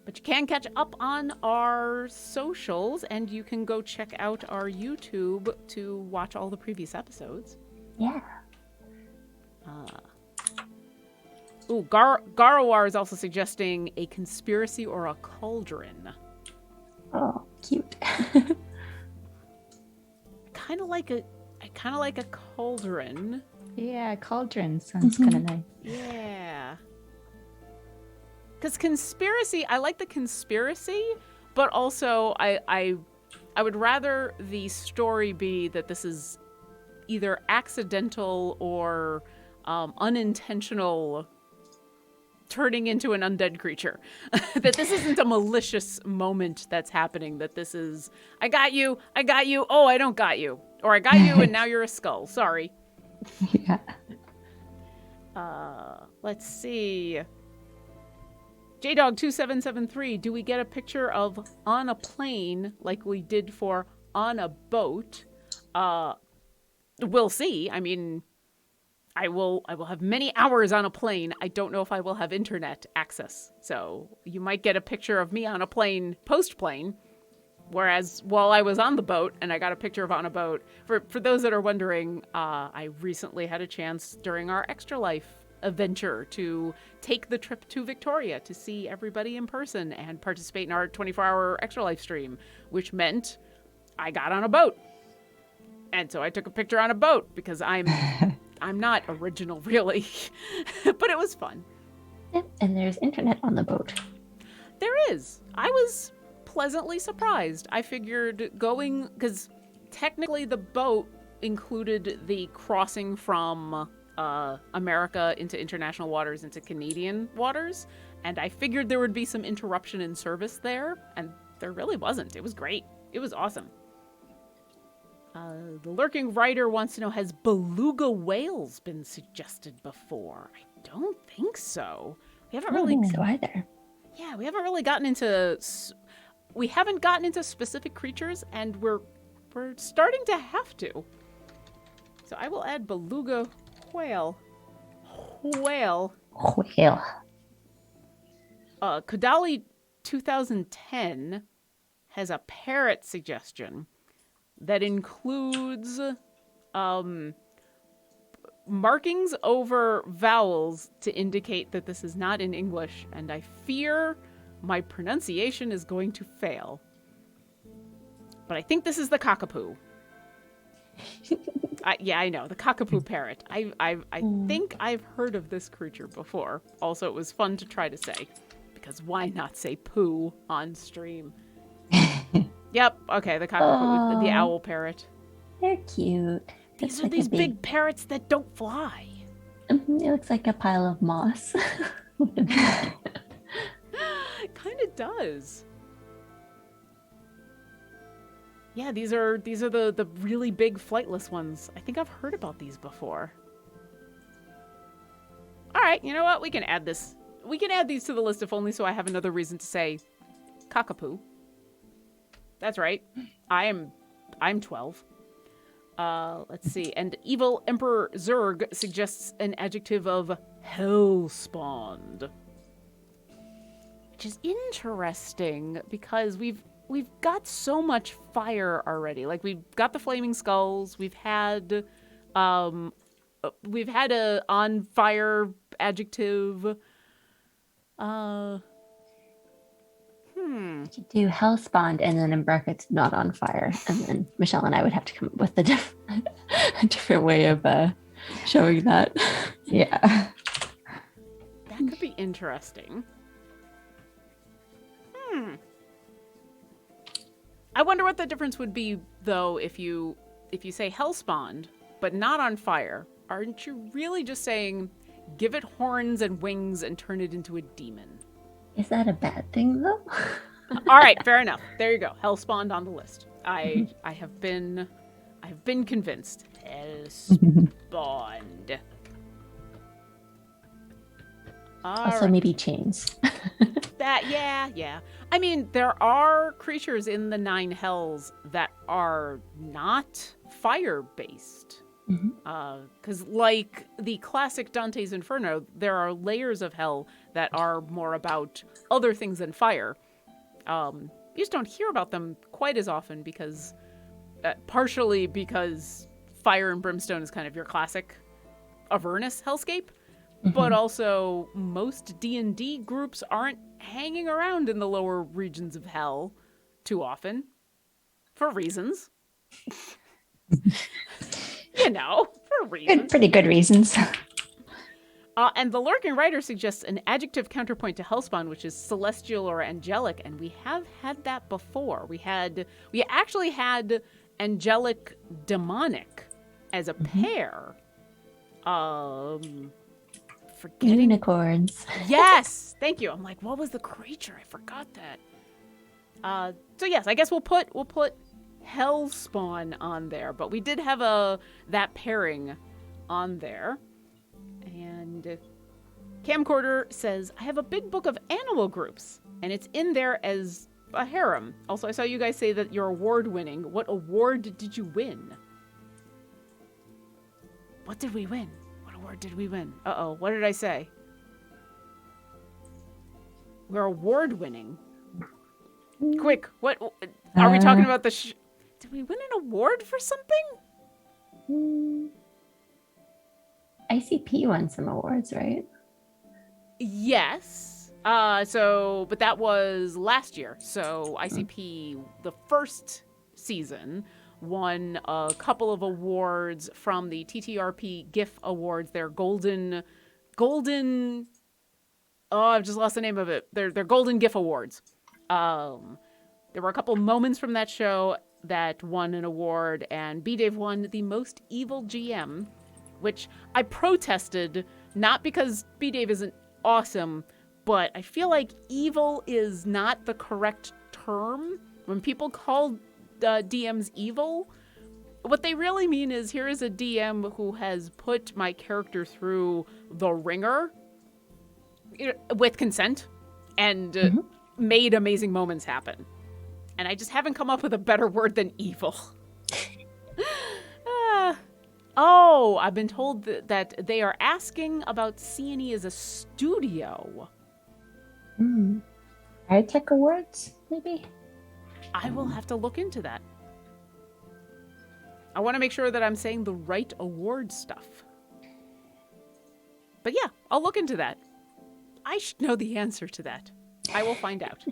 Speaker 1: But you can catch up on our socials, and you can go check out our YouTube to watch all the previous episodes.
Speaker 3: Yeah.
Speaker 1: Garawar is also suggesting a conspiracy or a cauldron.
Speaker 3: Oh, cute.
Speaker 1: I kind of like a cauldron.
Speaker 2: Yeah, cauldron sounds kind of nice.
Speaker 1: Yeah. Because conspiracy, I like the conspiracy, but also I would rather the story be that this is either accidental or unintentional turning into an undead creature. That this isn't a malicious moment that's happening. That this is, I got you, oh, I don't got you. Or I got you and now you're a skull. Sorry.
Speaker 2: Yeah.
Speaker 1: Let's see. JDog2773, do we get a picture of on a plane like we did for on a boat? We'll see. I mean, I will have many hours on a plane. I don't know if I will have internet access. So you might get a picture of me on a plane post-plane. Whereas while I was on the boat and I got a picture of on a boat, for those that are wondering, I recently had a chance during our Extra Life adventure to take the trip to Victoria to see everybody in person and participate in our 24-hour Extra Life stream, which meant I got on a boat. And so I took a picture on a boat because I'm not original, really. But it was fun.
Speaker 3: Yep, and there's internet on the boat.
Speaker 1: There is. I was pleasantly surprised. I figured going, because technically the boat included the crossing from America into international waters into Canadian waters, and I figured there would be some interruption in service there, and there really wasn't. It was great. It was awesome. The Lurking Writer wants to know, has beluga whales been suggested before? I don't think so. We haven't really...
Speaker 3: I don't think so either.
Speaker 1: Yeah, we haven't really gotten into... We haven't gotten into specific creatures, and we're starting to have to. So I will add beluga whale. Whale. Kodali 2010 has a parrot suggestion that includes markings over vowels to indicate that this is not in English, and I fear my pronunciation is going to fail. But I think this is the cockapoo. Yeah, I know, the cockapoo parrot. I think I've heard of this creature before. Also, it was fun to try to say, because why not say poo on stream? Yep, okay, the cockapoo, the owl parrot.
Speaker 3: They're cute.
Speaker 1: These are these big parrots that don't fly.
Speaker 3: It looks like a pile of moss.
Speaker 1: It kind of does. Yeah, these are the really big flightless ones. I think I've heard about these before. All right, you know what? We can add this. We can add these to the list if only so I have another reason to say cockapoo. That's right. I'm 12. Let's see. And Evil Emperor Zerg suggests an adjective of hellspawned, which is interesting because we've got so much fire already. Like, we've got the flaming skulls. We've had a on fire adjective.
Speaker 3: You could do hellspawned and then in brackets not on fire, and then Michelle and I would have to come up with a different way of showing that.
Speaker 2: Yeah.
Speaker 1: That could be interesting. I wonder what the difference would be, though, if you say hellspawned, but not on fire. Aren't you really just saying, give it horns and wings and turn it into a demon?
Speaker 3: Is that a bad thing, though?
Speaker 1: All right, fair enough. There you go. Hellspawned on the list. I have been convinced. Hellspawned.
Speaker 3: Also, maybe chains.
Speaker 1: Yeah. I mean, there are creatures in the 9 hells that are not fire-based. Because like the classic Dante's Inferno, there are layers of hell that are more about other things than fire. You just don't hear about them quite as often because, partially because fire and brimstone is kind of your classic Avernus hellscape. But also, most D&D groups aren't hanging around in the lower regions of hell too often. For reasons. You know, for reasons.
Speaker 2: Pretty good reasons.
Speaker 1: And the Lurking Writer suggests an adjective counterpoint to hellspawn, which is celestial or angelic, and we have had that before. We actually had angelic demonic as a pair Forgetting.
Speaker 3: Unicorns.
Speaker 1: Yes, thank you. I'm like, what was the creature? I forgot that. So yes, I guess we'll put Hellspawn on there, but we did have that pairing on there. And Camcorder says, I have a big book of animal groups, and it's in there as a harem. Also, I saw you guys say that you're award winning. What award did you win? What did we win? What award did we win? Uh-oh, what did I say? We're award winning. Quick, what are we talking about? Did we win an award for something?
Speaker 3: ICP won some awards, right?
Speaker 1: Yes. But that was last year. So ICP, the first season, won a couple of awards from the TTRP GIF Awards. Their golden. Oh, I've just lost the name of it. They're Golden GIF Awards. There were a couple moments from that show that won an award, and B-Dave won the Most Evil GM, which I protested, not because B-Dave isn't awesome, but I feel like evil is not the correct term. When people call DMs evil, what they really mean is, here is a DM who has put my character through the ringer with consent and made amazing moments happen. And I just haven't come up with a better word than evil. I've been told that they are asking about C&E as a studio.
Speaker 2: High-tech awards, maybe?
Speaker 1: I will have to look into that. I want to make sure that I'm saying the right award stuff. But yeah, I'll look into that. I should know the answer to that. I will find out.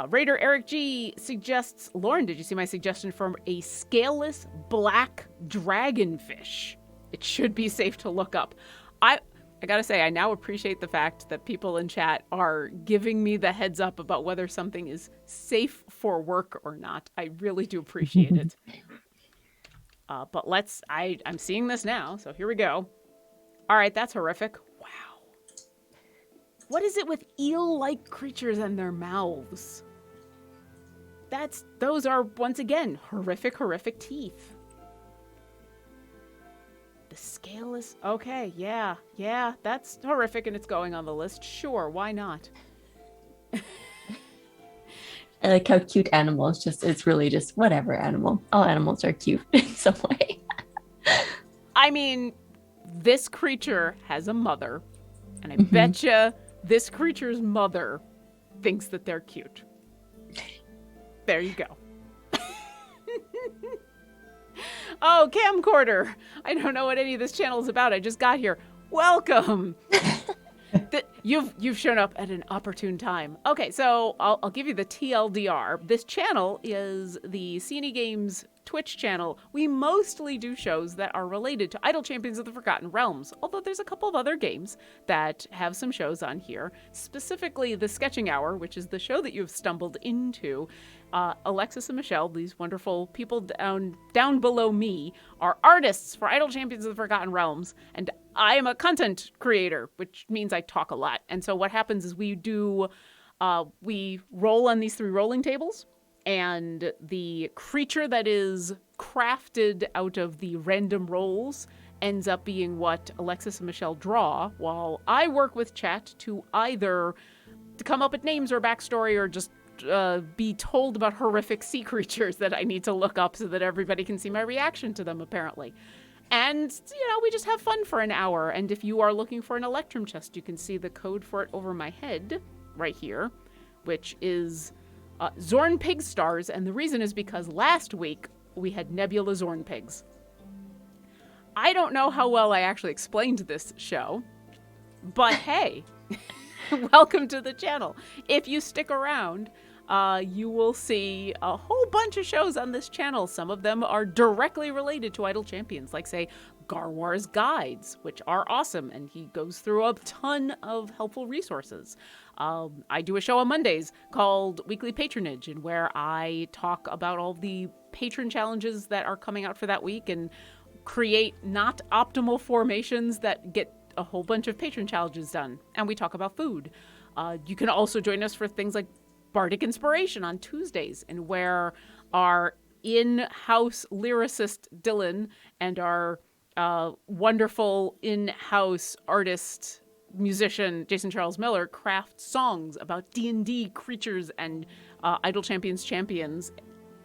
Speaker 1: Raider Eric G suggests, Lauren, did you see my suggestion for a scaleless black dragonfish? It should be safe to look up. I gotta say, I now appreciate the fact that people in chat are giving me the heads up about whether something is safe for work or not. I really do appreciate it. But I'm seeing this now, so here we go. All right, that's horrific. Wow. What is it with eel-like creatures and their mouths? Those are, once again, horrific teeth. The scaleless, okay, yeah, that's horrific and it's going on the list. Sure, why not?
Speaker 3: I like how cute animals it's really just whatever animal. All animals are cute in some way.
Speaker 1: I mean, this creature has a mother, and I betcha this creature's mother thinks that they're cute. There you go. Oh, camcorder. I don't know what any of this channel is about. I just got here. Welcome. You've shown up at an opportune time. Okay, so I'll give you the TLDR. This channel is the C&E Games Twitch channel. We mostly do shows that are related to Idle Champions of the Forgotten Realms, although there's a couple of other games that have some shows on here, specifically the Sketching Hour, which is the show that you've stumbled into. Alexis and Michelle, these wonderful people down below me, are artists for Idle Champions of the Forgotten Realms, and I am a content creator, which means I talk a lot. And so what happens is we roll on these 3 rolling tables, and the creature that is crafted out of the random rolls ends up being what Alexis and Michelle draw, while I work with chat to either come up with names or backstory or just be told about horrific sea creatures that I need to look up so that everybody can see my reaction to them, apparently. And, we just have fun for an hour. And if you are looking for an Electrum chest, you can see the code for it over my head right here, which is Zorn Pig Stars. And the reason is because last week we had Nebula Zorn Pigs. I don't know how well I actually explained this show, but hey, welcome to the channel. If you stick around, you will see a whole bunch of shows on this channel. Some of them are directly related to Idle Champions, like, say, Garwar's Guides, which are awesome, and he goes through a ton of helpful resources. I do a show on Mondays called Weekly Patronage, and where I talk about all the patron challenges that are coming out for that week and create not optimal formations that get a whole bunch of patron challenges done. And we talk about food. You can also join us for things like Bardic Inspiration on Tuesdays, and where our in-house lyricist Dylan and our wonderful in-house artist musician Jason Charles Miller craft songs about D&D creatures and Idle Champions champions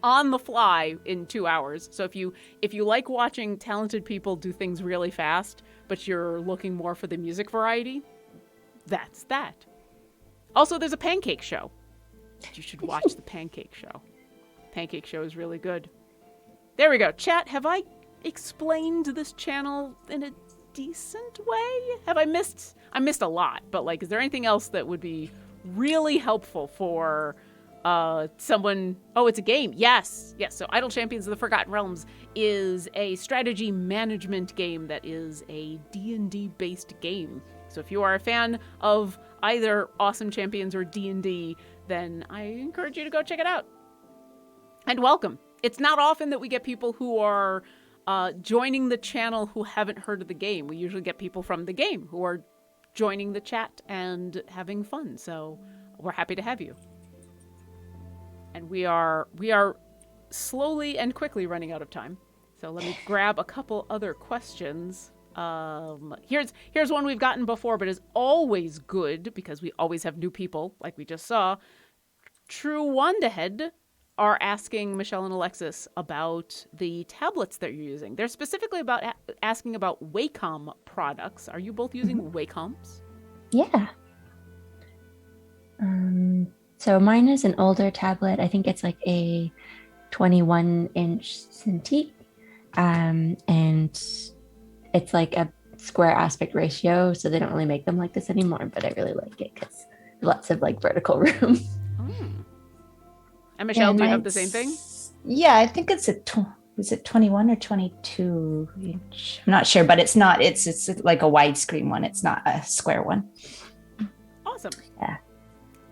Speaker 1: on the fly in 2 hours. So if you like watching talented people do things really fast, but you're looking more for the music variety, that's that. Also, there's a pancake show. You should watch the pancake show. Pancake show is really good. There we go. Chat, have I explained this channel in a decent way? I missed a lot, but like, is there anything else that would be really helpful for someone? Oh, it's a game. Yes. So Idle Champions of the Forgotten Realms is a strategy management game that is a D&D based game. So if you are a fan of either Awesome Champions or D&D, then I encourage you to go check it out. And welcome. It's not often that we get people who are joining the channel who haven't heard of the game. We usually get people from the game who are joining the chat and having fun. So we're happy to have you. And we are slowly and quickly running out of time. So let me grab a couple other questions. Here's one we've gotten before, but is always good because we always have new people, like we just saw. True Wandahead are asking Michelle and Alexis about the tablets that you're using. They're specifically asking about Wacom products. Are you both using Wacoms?
Speaker 3: Yeah. So mine is an older tablet. I think it's like a 21-inch Cintiq. And it's like a square aspect ratio, so they don't really make them like this anymore, but I really like it because lots of like vertical room.
Speaker 1: And Michelle, do you have the same thing?
Speaker 2: Yeah, I think it's is it 21 or 22 inch? I'm not sure, but it's not. It's like a widescreen one. It's not a square one.
Speaker 1: Awesome.
Speaker 2: Yeah.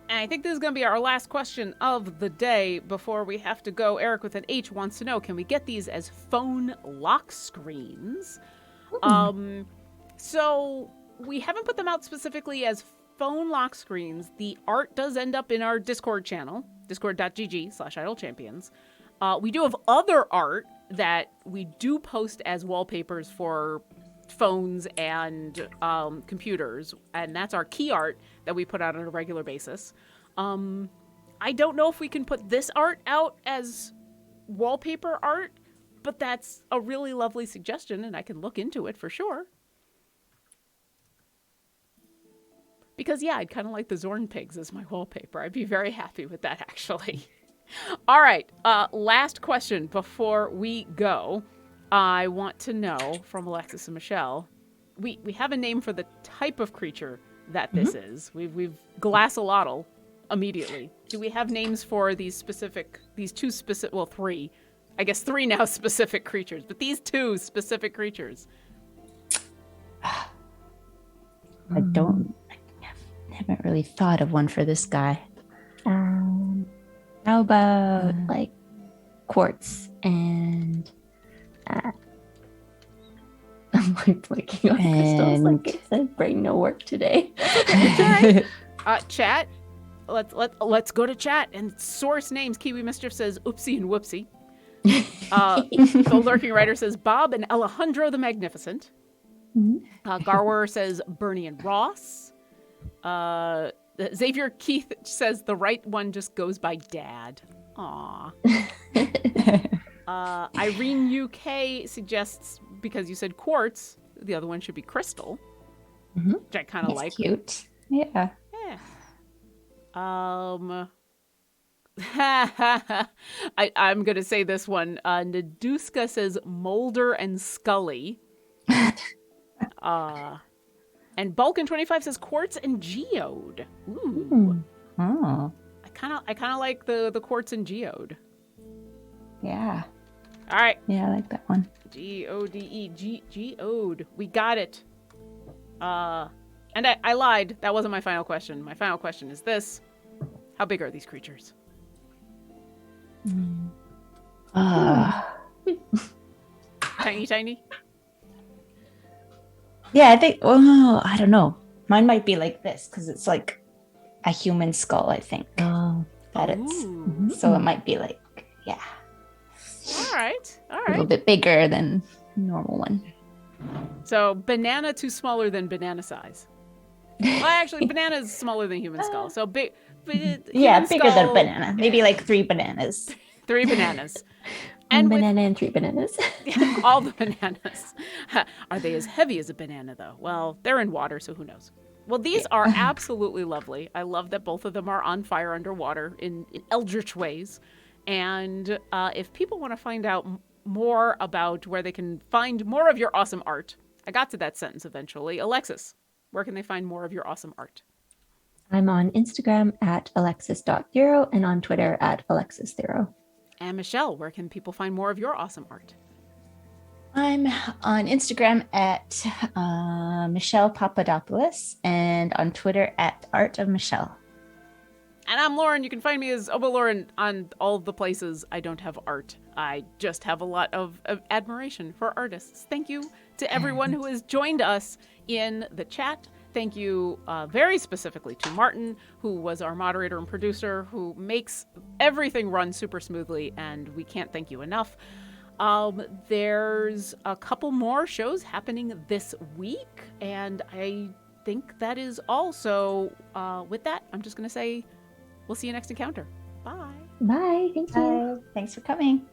Speaker 1: And I think this is going to be our last question of the day before we have to go. Eric with an H wants to know, can we get these as phone lock screens? So we haven't put them out specifically as phone lock screens. The art does end up in our Discord channel, discord.gg/idlechampions. We do have other art that we do post as wallpapers for phones and computers, and that's our key art that we put out on a regular basis. I don't know if we can put this art out as wallpaper art, but that's a really lovely suggestion, and I can look into it for sure. Because, yeah, I'd kind of like the Zorn pigs as my wallpaper. I'd be very happy with that, actually. All right, last question before we go. I want to know from Alexis and Michelle, we have a name for the type of creature that this is. We've Glassolotl immediately. Do we have names for these two specific, well, three, I guess three now specific creatures, but these two specific creatures?
Speaker 2: I haven't really thought of one for this guy.
Speaker 3: How about like quartz and I'm like blanking on crystals. Like I said, brain no work today.
Speaker 1: It's all right. Chat. Let's go to chat and source names. Kiwi Mischief says oopsie and whoopsie. The Lurking Writer says Bob and Alejandro the Magnificent. Garwer says Bernie and Ross. Xavier Keith says the right one just goes by Dad. Aw. Irene UK suggests, because you said quartz, the other one should be crystal, which I kind of like.
Speaker 2: Cute. Yeah.
Speaker 1: I'm gonna say this one. Naduska says Mulder and Scully. And Balkan25 says quartz and geode. Ooh.
Speaker 2: Oh.
Speaker 1: I kind of like the quartz and geode.
Speaker 2: Yeah.
Speaker 1: All right.
Speaker 2: Yeah, I like that one.
Speaker 1: Geode. We got it. And I lied. That wasn't my final question. My final question is this: how big are these creatures?
Speaker 2: Tiny.
Speaker 1: Tiny.
Speaker 2: Yeah, I think. Oh, I don't know. Mine might be like this because it's like a human skull. I think
Speaker 3: Oh,
Speaker 2: that it's.
Speaker 1: Ooh.
Speaker 2: So it might be like, yeah,
Speaker 1: All right. All
Speaker 2: a little
Speaker 1: right.
Speaker 2: bit bigger than normal one.
Speaker 1: So banana too smaller than banana size. Well, actually, banana is smaller than human skull. So big,
Speaker 2: Yeah,
Speaker 1: human
Speaker 2: bigger than
Speaker 1: skull,
Speaker 2: banana. Maybe like 3 bananas.
Speaker 1: 3 bananas.
Speaker 3: one
Speaker 1: And with
Speaker 3: banana and 3 bananas.
Speaker 1: all the bananas. Are they as heavy as a banana, though? Well, they're in water, so who knows? Well, these are absolutely lovely. I love that both of them are on fire underwater in eldritch ways. And if people want to find out more about where they can find more of your awesome art, I got to that sentence eventually. Alexis, where can they find more of your awesome art?
Speaker 3: I'm on Instagram at alexis.theroux and on Twitter at Alexis Theroux.
Speaker 1: And Michelle, where can people find more of your awesome art?
Speaker 2: I'm on Instagram at Michelle Papadopoulos and on Twitter at Art of Michelle.
Speaker 1: And I'm Lauren. You can find me as Obo Lauren on all the places. I don't have art. I just have a lot of admiration for artists. Thank you to everyone who has joined us in the chat. Thank you very specifically to Martin, who was our moderator and producer, who makes everything run super smoothly, and we can't thank you enough. There's a couple more shows happening this week, and I think that is all. So with that, I'm just going to say we'll see you next encounter. Bye.
Speaker 3: Bye. Thank you.
Speaker 2: Thanks for coming.